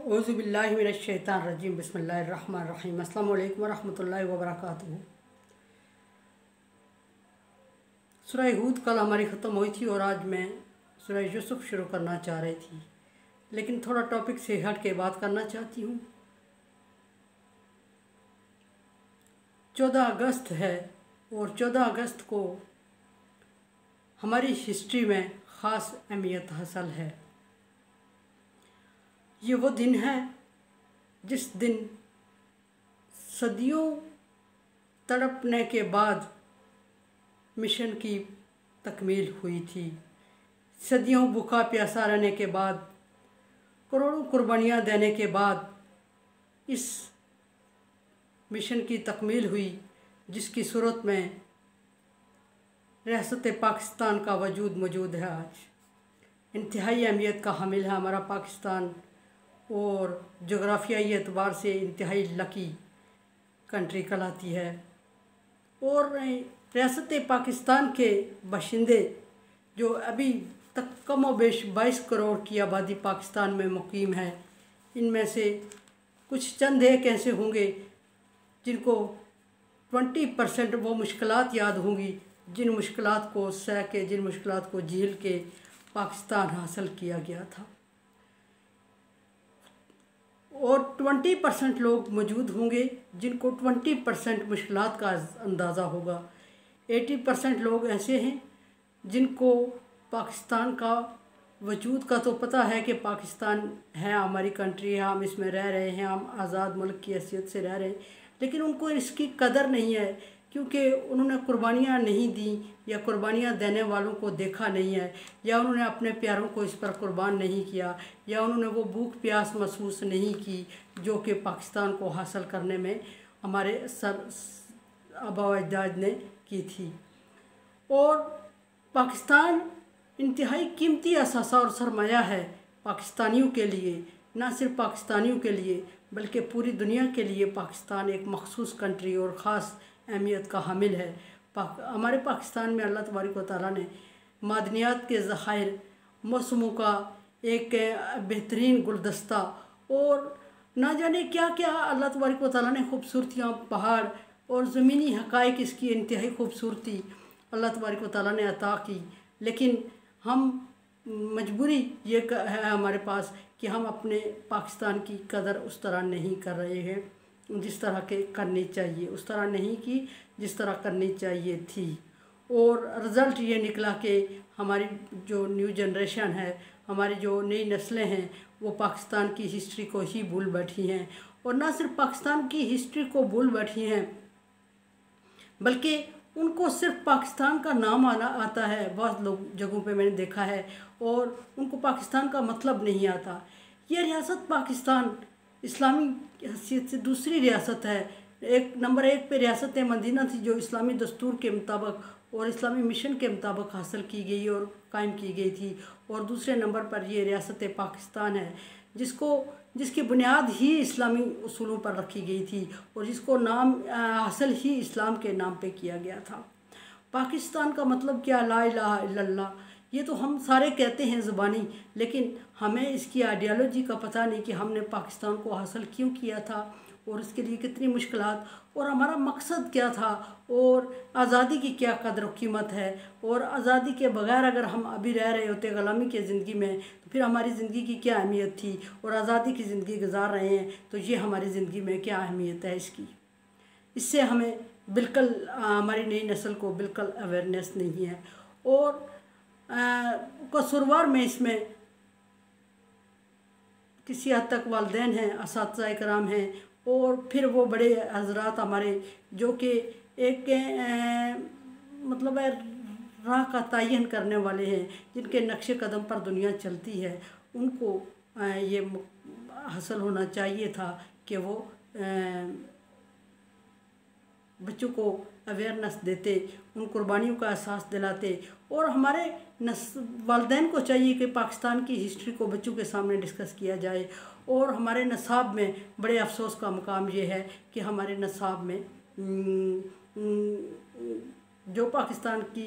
औज़ुबिल्लाहि मिनश्शैतानिर्रजीम बिस्मिल्लाहिर्रहमानिर्रहीम अस्सलामु अलैकुम वरहमतुल्लाहि वबरकातुहू। सूरह हूद कल हमारी ख़त्म हुई थी और आज मैं सूरह यूसुफ शुरू करना चाह रही थी, लेकिन थोड़ा टॉपिक से हट के बात करना चाहती हूँ। 14 अगस्त है और 14 अगस्त को हमारी हिस्ट्री में ख़ास अहमियत हासिल है। ये वो दिन है जिस दिन सदियों तड़पने के बाद मिशन की तकमील हुई थी। सदियों भूखा प्यासा रहने के बाद, करोड़ों कुर्बानियाँ देने के बाद इस मिशन की तकमील हुई, जिसकी सूरत में रियासत पाकिस्तान का वजूद मौजूद है। आज इंतहाई अहमियत का हामिल है हमारा पाकिस्तान और जोग्राफियाई एतबार से इंतहाई लकी कंट्री कहलाती है। और रियासत पाकिस्तान के बाशिंदे जो अभी तक कम व बेश 22 करोड़ की आबादी पाकिस्तान में मुकीम है, इनमें से कुछ चंद एक ऐसे होंगे जिनको 20% वो मुश्किलात याद होंगी, जिन मुश्किलात को सह के, जिन मुश्किलात को झेल के पाकिस्तान हासिल किया गया था। और 20% लोग मौजूद होंगे जिनको 20% मुश्किलात का अंदाज़ा होगा। 80% लोग ऐसे हैं जिनको पाकिस्तान का वजूद का तो पता है कि पाकिस्तान है, हमारी कंट्री है, हम इसमें रह रहे हैं, हम आज़ाद मुल्क की हैसियत से रह रहे हैं, लेकिन उनको इसकी कदर नहीं है क्योंकि उन्होंने कुर्बानियाँ नहीं दी या कुर्बानियाँ देने वालों को देखा नहीं है, या उन्होंने अपने प्यारों को इस पर कुर्बान नहीं किया, या उन्होंने वो भूख प्यास महसूस नहीं की जो कि पाकिस्तान को हासिल करने में हमारे आबा व अजदाद ने की थी। और पाकिस्तान इंतहाई कीमती असासा और सरमाया है पाकिस्तानियों के लिए, ना सिर्फ पाकिस्तानियों के लिए बल्कि पूरी दुनिया के लिए। पाकिस्तान एक मखसूस कंट्री और ख़ास अहमियत का हामिल है। हमारे पाकिस्तान में अल्लाह तबारक व तआला ने मादनियात के ज़खायर, मौसमों का एक बेहतरीन गुलदस्ता और ना जाने क्या क्या अल्लाह तबारक व तआला ने खूबसूरतियाँ, पहाड़ और ज़मीनी हक़ाइक़, इसकी इंतहाई खूबसूरती अल्लाह तबारक व तआला ने अता की। लेकिन हम मजबूरी ये है हमारे पास कि हम अपने पाकिस्तान की कदर उस तरह नहीं कर रहे हैं जिस तरह के करनी चाहिए, उस तरह नहीं की जिस तरह करनी चाहिए थी। और रिज़ल्ट ये निकला कि हमारी जो न्यू जनरेशन है, हमारी जो नई नस्लें हैं, वो पाकिस्तान की हिस्ट्री को ही भूल बैठी हैं। और ना सिर्फ पाकिस्तान की हिस्ट्री को भूल बैठी हैं बल्कि उनको सिर्फ पाकिस्तान का नाम आता है, बहुत लोग जगहों पे मैंने देखा है, और उनको पाकिस्तान का मतलब नहीं आता। ये रियासत पाकिस्तान इस्लामी हैसियत से दूसरी रियासत है। नंबर 1 पे रियासत मदीना थी जो इस्लामी दस्तूर के मुताबिक और इस्लामी मिशन के मुताबिक हासिल की गई और कायम की गई थी। और दूसरे नंबर पर ये रियासत पाकिस्तान है जिसकी बुनियाद ही इस्लामी उसूलों पर रखी गई थी और जिसको नाम हासिल ही इस्लाम के नाम पे किया गया था। पाकिस्तान का मतलब क्या? ला इलाहा इल्लल्लाह। ये तो हम सारे कहते हैं ज़ुबानी, लेकिन हमें इसकी आइडियालॉजी का पता नहीं कि हमने पाकिस्तान को हासिल क्यों किया था और इसके लिए कितनी मुश्किलात और हमारा मकसद क्या था और आज़ादी की क्या कदर कीमत है। और आज़ादी के बगैर अगर हम अभी रह रहे होते ग़ुलामी की ज़िंदगी में तो फिर हमारी ज़िंदगी की क्या अहमियत थी, और आज़ादी की ज़िंदगी गुजार रहे हैं तो ये हमारी ज़िंदगी में क्या अहमियत है इसकी। इससे हमें बिल्कुल हमारी नई नस्ल को बिल्कुल अवेयरनेस नहीं है। और कसूरवार में इसमें किसी हद तक वालिदैन हैं, असातिज़ा कराम हैं, और फिर वो बड़े हजरात हमारे जो कि एक मतलब राह का तयन करने वाले हैं, जिनके नक्शे कदम पर दुनिया चलती है, उनको ये हासिल होना चाहिए था कि वो बच्चों को अवेयरनेस देते, उन कुर्बानियों का एहसास दिलाते। और हमारे वालिदैन को चाहिए कि पाकिस्तान की हिस्ट्री को बच्चों के सामने डिस्कस किया जाए। और हमारे नसाब में बड़े अफसोस का मुकाम ये है कि हमारे नसाब में जो पाकिस्तान की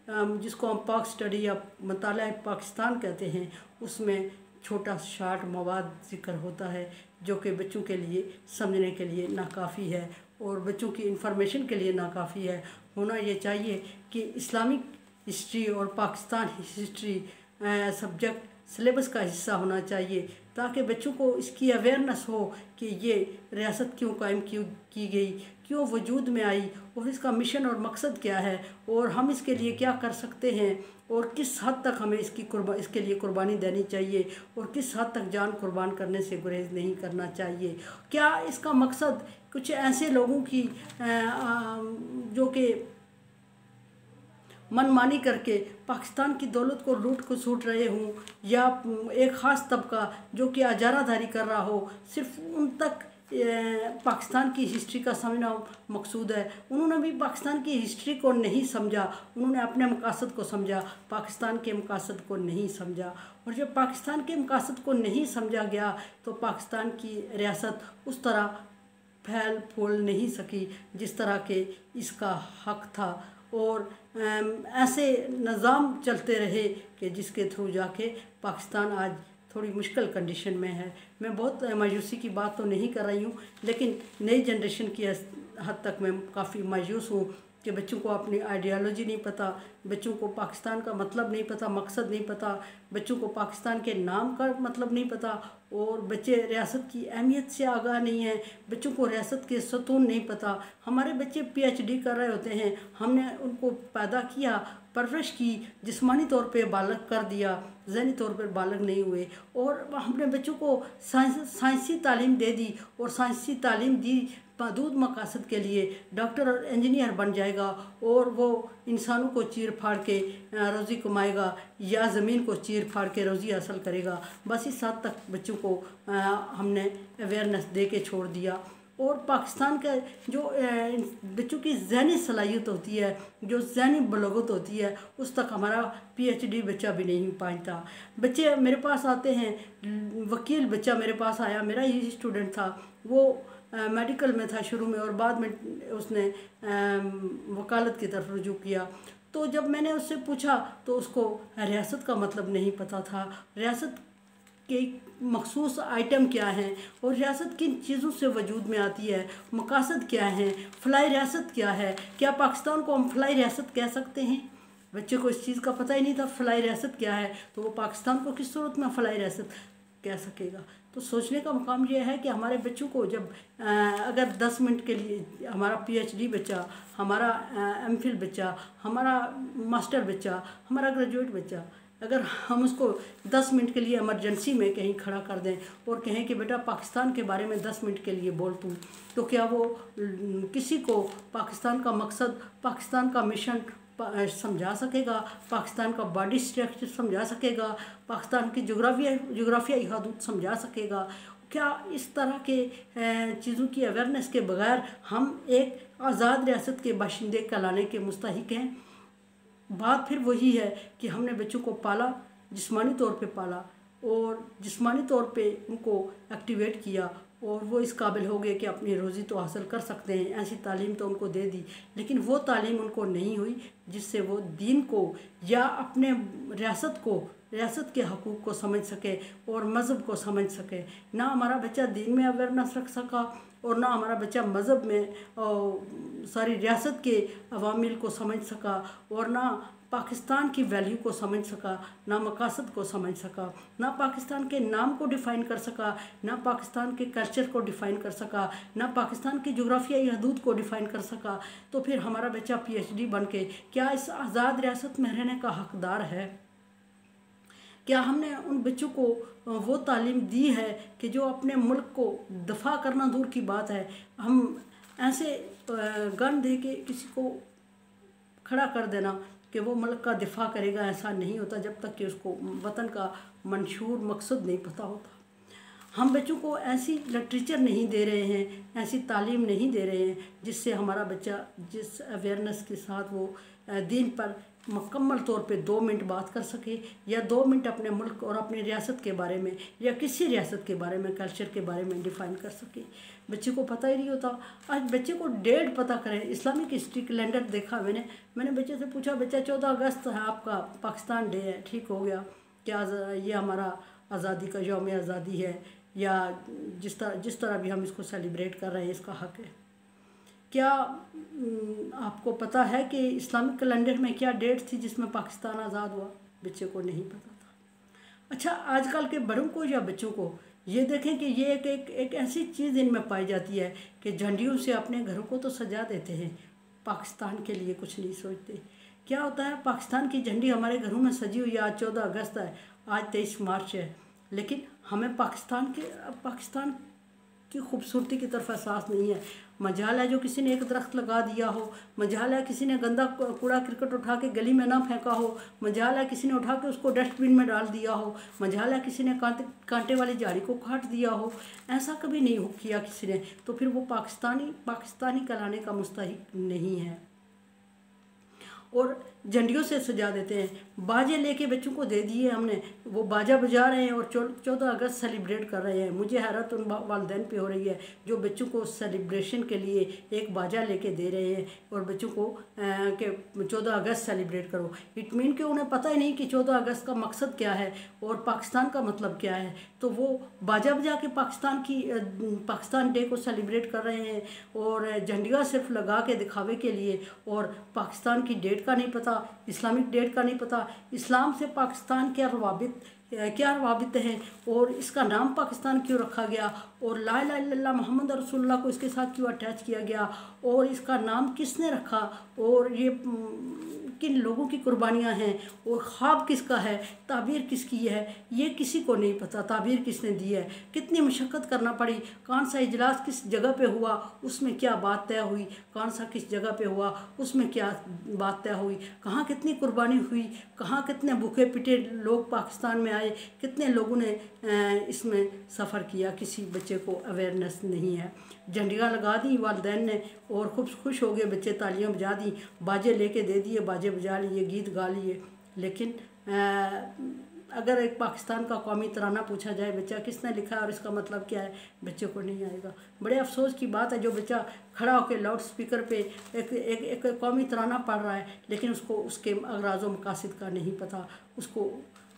जिसको हम पाक स्टडी या मताला पाकिस्तान कहते हैं, उसमें छोटा शार्ट मवाद ज़िक्र होता है जो कि बच्चों के लिए समझने के लिए नाकाफ़ी है और बच्चों की इंफॉर्मेशन के लिए नाकाफ़ी है। होना ये चाहिए कि इस्लामिक हिस्ट्री और पाकिस्तान हिस्ट्री सब्जेक्ट सिलेबस का हिस्सा होना चाहिए ताकि बच्चों को इसकी अवेयरनेस हो कि ये रियासत क्यों कायम की गई, क्यों वजूद में आई और इसका मिशन और मकसद क्या है और हम इसके लिए क्या कर सकते हैं और किस हद तक हमें इसके लिए कुर्बानी देनी चाहिए और किस हद तक जान कुर्बान करने से गुरेज नहीं करना चाहिए। क्या इसका मकसद कुछ ऐसे लोगों की जो कि मनमानी करके पाकिस्तान की दौलत को लूट को सूट रहे हों या एक ख़ास तबका जो कि अजाराधारी कर रहा हो, सिर्फ उन तक पाकिस्तान की हिस्ट्री का समझना मकसूद है। उन्होंने भी पाकिस्तान की हिस्ट्री को नहीं समझा, उन्होंने अपने मकासद को समझा, पाकिस्तान के मकासद को नहीं समझा। और जब पाकिस्तान के मकासद को नहीं समझा गया तो पाकिस्तान की रियासत उस तरह फैल फूल नहीं सकी जिस तरह के इसका हक था और ऐसे निज़ाम चलते रहे कि जिसके थ्रू जाके पाकिस्तान आज थोड़ी मुश्किल कंडीशन में है। मैं बहुत मायूसी की बात तो नहीं कर रही हूँ, लेकिन नई जनरेशन की हद तक मैं काफ़ी मायूस हूँ कि बच्चों को अपनी आइडियालॉजी नहीं पता, बच्चों को पाकिस्तान का मतलब नहीं पता, मकसद नहीं पता, बच्चों को पाकिस्तान के नाम का मतलब नहीं पता और बच्चे रियासत की अहमियत से आगाह नहीं है, बच्चों को रियासत के सतून नहीं पता। हमारे बच्चे पीएचडी कर रहे होते हैं, हमने उनको पैदा किया, परवरिश की, जिस्मानी तौर पे बालग कर दिया, ज़हनी तौर पर बालग नहीं हुए और हमने बच्चों को साइंसी तालीम दे दी और साइंसी तालीम दी महदूद मकासद के लिए। डॉक्टर और इंजीनियर बन जाएगा और वो इंसानों को चीर फाड़ के रोज़ी कमाएगा या ज़मीन को चीर फाड़ के रोज़ी हासिल करेगा। बस इस हद तक बच्चों को हमने अवेयरनेस दे के छोड़ दिया। और पाकिस्तान का जो बच्चों की ज़हनी सलाहियत होती है, जो ज़हनी बलोगत होती है, उस तक हमारा पीएचडी बच्चा भी नहीं पहुंचता। बच्चे मेरे पास आते हैं, वकील बच्चा मेरे पास आया, मेरा ही स्टूडेंट था, वो मेडिकल में था शुरू में और बाद में उसने वकालत की तरफ रुजू किया। तो जब मैंने उससे पूछा तो उसको रियासत का मतलब नहीं पता था, रियासत के मखसूस आइटम क्या हैं और रियासत किन चीज़ों से वजूद में आती है, मकासद क्या हैं, फलाई रियासत क्या है, क्या पाकिस्तान को हम फलाई रियासत कह सकते हैं। बच्चे को इस चीज़ का पता ही नहीं था फलाई रियासत क्या है, तो वो पाकिस्तान को किस सूरत में फलाई रियासत कह सकेगा। तो सोचने का मुकाम ये है कि हमारे बच्चों को जब अगर 10 मिनट के लिए हमारा पीएचडी बच्चा, हमारा एमफिल बच्चा, हमारा मास्टर बच्चा, हमारा ग्रेजुएट बच्चा, अगर हम उसको 10 मिनट के लिए इमरजेंसी में कहीं खड़ा कर दें और कहें कि बेटा पाकिस्तान के बारे में 10 मिनट के लिए बोल तू, तो क्या वो किसी को पाकिस्तान का मकसद, पाकिस्तान का मिशन समझा सकेगा, पाकिस्तान का बॉडी स्ट्रक्चर समझा सकेगा, पाकिस्तान की जोग्राफियाई हदूद समझा सकेगा। क्या इस तरह के चीज़ों की अवेयरनेस के बगैर हम एक आज़ाद रियासत के बाशिंदे कहलाने के मुस्तहिक हैं। बात फिर वही है कि हमने बच्चों को पाला, जिस्मानी तौर पे पाला और जिस्मानी तौर पे उनको एक्टिवेट किया और वो इस काबिल हो गए कि अपनी रोज़ी तो हासिल कर सकते हैं, ऐसी तालीम तो उनको दे दी, लेकिन वो तालीम उनको नहीं हुई जिससे वो दीन को या अपने रियासत को, रियासत के हकूक़ को समझ सके और मज़हब को समझ सके। ना हमारा बच्चा दीन में अवेयरनेस रख सका और ना हमारा बच्चा मज़हब में सारी रियासत के अवामिल को समझ सका और ना पाकिस्तान की वैल्यू को समझ सका, ना मकासद को समझ सका, ना पाकिस्तान के नाम को डिफ़ाइन कर सका, ना पाकिस्तान के कल्चर को डिफ़ाइन कर सका, ना पाकिस्तान की जोग्राफियाई हदूद को डिफ़ाइन कर सका। तो फिर हमारा बच्चा पीएचडी बन के क्या इस आज़ाद रियासत में रहने का हकदार है? क्या हमने उन बच्चों को वो तालीम दी है कि जो अपने मुल्क को दफ़ा करना दूर की बात है, हम ऐसे गन दे के किसी को खड़ा कर देना कि वो मुल्क का दिफा करेगा, ऐसा नहीं होता जब तक कि उसको वतन का मंशूर मकसद नहीं पता होता। हम बच्चों को ऐसी लिटरेचर नहीं दे रहे हैं, ऐसी तालीम नहीं दे रहे हैं जिससे हमारा बच्चा जिस अवेयरनेस के साथ वो दीन पर मुकम्मल तौर पे 2 मिनट बात कर सके या 2 मिनट अपने मुल्क और अपनी रियासत के बारे में या किसी रियासत के बारे में, कल्चर के बारे में डिफ़ाइन कर सके। बच्चे को पता ही नहीं होता। आज बच्चे को डेट पता करें, इस्लामिक हिस्ट्री कैलेंडर देखा मैंने बच्चे से पूछा, बच्चा 14 अगस्त है आपका पाकिस्तान डे है, ठीक हो गया, क्या ये हमारा आज़ादी का यौम आज़ादी है या जिस तरह भी हम इसको सेलिब्रेट कर रहे हैं, इसका हक़ है। क्या आपको पता है कि इस्लामिक कैलेंडर में क्या डेट थी जिसमें पाकिस्तान आज़ाद हुआ? बच्चे को नहीं पता था। अच्छा, आजकल के बड़ों को या बच्चों को ये देखें कि ये एक ऐसी चीज़ इनमें पाई जाती है कि झंडियों से अपने घरों को तो सजा देते हैं, पाकिस्तान के लिए कुछ नहीं सोचते। क्या होता है, पाकिस्तान की झंडी हमारे घरों में सजी हुई है। आज 14 अगस्त है, आज 23 मार्च है, लेकिन हमें पाकिस्तान की खूबसूरती की तरफ एहसास नहीं है। मजाल है जो किसी ने एक दरख्त लगा दिया हो, मजाल है किसी ने गंदा कूड़ा करकट उठा के गली में ना फेंका हो, मजाल है किसी ने उठा के उसको डस्टबिन में डाल दिया हो, मजाल है किसी ने कांटे वाली झाड़ी को काट दिया हो। ऐसा कभी नहीं किया किसी ने, तो फिर वो पाकिस्तानी कहलाने का मुस्तहिक नहीं है। और झंडियों से सजा देते हैं। बाजे लेके बच्चों को दे दिए हमने, वो बाजा बजा रहे हैं और 14 अगस्त सेलिब्रेट कर रहे हैं। मुझे हैरत उन वालिदैन पे हो रही है जो बच्चों को सेलिब्रेशन के लिए एक बाजा लेके दे रहे हैं और बच्चों को कि 14 अगस्त सेलिब्रेट करो। इट मीन कि उन्हें पता ही नहीं कि 14 अगस्त का मकसद क्या है और पाकिस्तान का मतलब क्या है। तो वो बाजा बजा के पाकिस्तान डे को सेलिब्रेट कर रहे हैं और झंडियाँ सिर्फ लगा के दिखावे के लिए, और पाकिस्तान की डेट का नहीं पता, इस्लामिक डेट का नहीं पता, इस्लाम से पाकिस्तान क्या रवाबित है और इसका नाम पाकिस्तान क्यों रखा गया और ला इलाहा इल्लल्लाह मोहम्मद रसूलुल्लाह को इसके साथ क्यों अटैच किया गया और इसका नाम किसने रखा और ये किन लोगों की कुर्बानियाँ हैं और ख्वाब किसका है, ताबीर किसकी है, ये किसी को नहीं पता। ताबीर किसने दी है, कितनी मशक्क़त करना पड़ी, कौन सा इजलास किस जगह पे हुआ, उसमें क्या बात तय हुई, कौन सा किस जगह पे हुआ, उसमें क्या बात तय हुई, कहाँ कितनी कुर्बानी हुई, कहाँ कितने भूखे पिटे लोग पाकिस्तान में आए, कितने लोगों ने इसमें सफ़र किया। किसी बच्चे को अवेयरनेस नहीं है। झंडियाँ लगा दी वालिदैन ने और खूब खुश हो गए बच्चे, तालियां बजा दी, बाजे लेके दे दिए, बाजे बजा लिए, गीत गा लिए। लेकिन अगर एक पाकिस्तान का कौमी तराना पूछा जाए बच्चा किसने लिखा है और इसका मतलब क्या है, बच्चे को नहीं आएगा। बड़े अफसोस की बात है जो बच्चा खड़ा होकर लाउड स्पीकर पे एक कौमी तराना पढ़ रहा है लेकिन उसको उसके अगराज़ व मकासद का नहीं पता। उसको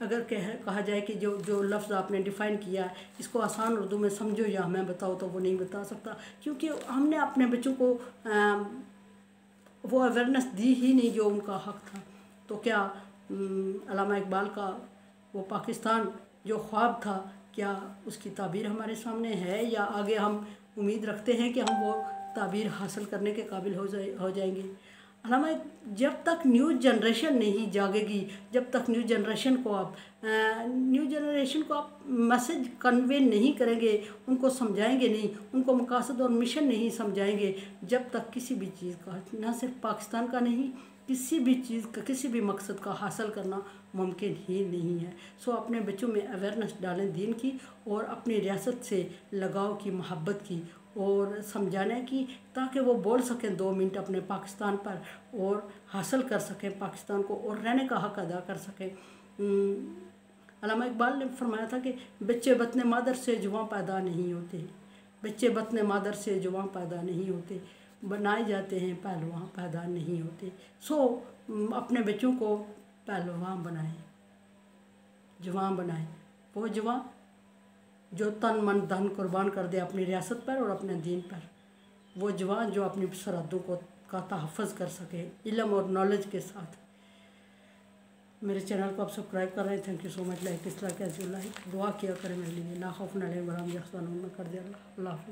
अगर कहा जाए कि जो लफ्ज़ आपने डिफ़ाइन किया है इसको आसान उर्दू में समझो या हमें बताओ, तो वो नहीं बता सकता, क्योंकि हमने अपने बच्चों को वो अवेयरनेस दी ही नहीं जो उनका हक़ था। तो क्या अल्लामा इकबाल का वो पाकिस्तान जो ख्वाब था, क्या उसकी ताबीर हमारे सामने है या आगे हम उम्मीद रखते हैं कि हम वो ताबीर हासिल करने के काबिल हो जाएंगे? हमें जब तक न्यू जनरेशन नहीं जागेगी, जब तक न्यू जनरेशन को आप मैसेज कन्वे नहीं करेंगे, उनको समझाएंगे नहीं, उनको मकासद और मिशन नहीं समझाएंगे, जब तक किसी भी चीज़ का, न सिर्फ पाकिस्तान का नहीं, किसी भी चीज़ का, किसी भी मकसद का हासिल करना मुमकिन ही नहीं है। सो अपने बच्चों में अवेयरनेस डालें दीन की और अपनी रियासत से लगाव की, मोहब्बत की और समझाने की, ताकि वो बोल सकें 2 मिनट अपने पाकिस्तान पर और हासिल कर सकें पाकिस्तान को और रहने का हक़ अदा कर सकें। अल्लामा इकबाल ने फरमाया था कि बच्चे बतने मादर से जुवां पैदा नहीं होते, बच्चे बतने मादर से जुवां पैदा नहीं होते, बनाए जाते हैं पहलवान पैदा नहीं होते। सो अपने बच्चों को पहलवान बनाएं, जवान बनाएं, वो जवान जो तन मन धन कुर्बान कर दे अपनी रियासत पर और अपने दीन पर, वो जवान जो अपनी सरहदों का तहफ़्फ़ुज़ कर सके इल्म और नॉलेज के साथ। मेरे चैनल को आप सब्सक्राइब कर रहे हैं, thank you so much. Like इस तरह कैसे लाइक दुआ किया करें मेरे लिए। ला खौफ़ुन अलैहिम वला हुम यहज़नून कर दिया। अल्लाह हाफ़िज़।